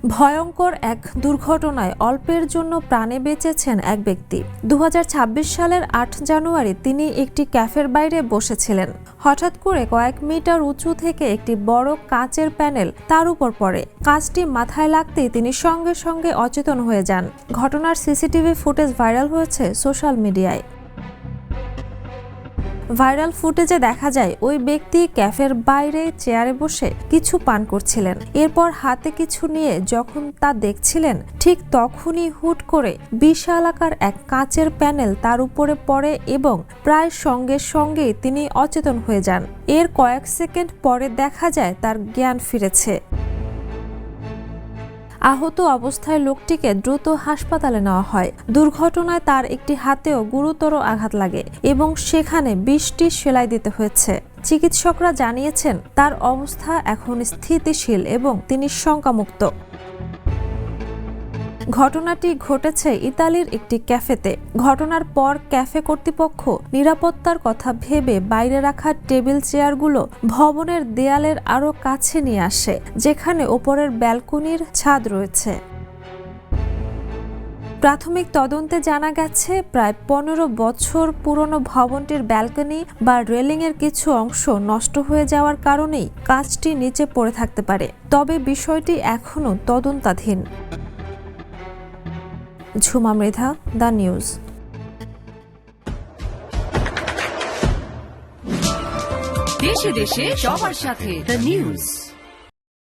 ভয়ঙ্কর এক দুর্ঘটনায় অল্পের জন্য প্রাণে বেঁচেছেন এক ব্যক্তি। 2026 সালের 8 জানুয়ারি তিনি একটি ক্যাফের বাইরে বসেছিলেন। হঠাৎ করে কয়েক মিটার উঁচু থেকে একটি বড় কাচের প্যানেল তার উপর পড়ে। কাচটি মাথায় লাগতেই তিনি সঙ্গে সঙ্গে অচেতন হয়ে যান। ঘটনার সিসিটিভি ফুটেজ ভাইরাল হয়েছে সোশ্যাল মিডিয়ায়। ভাইরাল ফুটেজে দেখা যায় ওই ব্যক্তি ক্যাফের বাইরে চেয়ারে বসে কিছু পান করছিলেন। এরপর হাতে কিছু নিয়ে যখন তা দেখছিলেন, ঠিক তখনই হুট করে বিশাল আকার এক কাচের প্যানেল তার উপরে পড়ে এবং প্রায় সঙ্গে সঙ্গেই তিনি অচেতন হয়ে যান। এর কয়েক সেকেন্ড পরে দেখা যায় তার জ্ঞান ফিরেছে। আহত অবস্থায় লোকটিকে দ্রুত হাসপাতালে নেওয়া হয়। দুর্ঘটনায় তার একটি হাতেও গুরুতর আঘাত লাগে এবং সেখানে 20টি সেলাই দিতে হয়েছে। চিকিৎসকরা জানিয়েছেন তার অবস্থা এখন স্থিতিশীল এবং তিনি শঙ্কামুক্ত। ঘটনাটি ঘটেছে ইতালির একটি ক্যাফেতে। ঘটনার পর ক্যাফে কর্তৃপক্ষ নিরাপত্তার কথা ভেবে বাইরে রাখা টেবিল চেয়ারগুলো ভবনের দেয়ালের আরও কাছে নিয়ে আসে, যেখানে ওপরের ব্যালকনির ছাদ রয়েছে। প্রাথমিক তদন্তে জানা গেছে প্রায় 15 বছর পুরনো ভবনটির ব্যালকনি বা রেলিংয়ের কিছু অংশ নষ্ট হয়ে যাওয়ার কারণেই কাচটি নিচে পড়ে থাকতে পারে। তবে বিষয়টি এখনও তদন্তাধীন। Jhuma Mridha, the news. দেশে দেশে সবার সাথে দ্য নিউজ।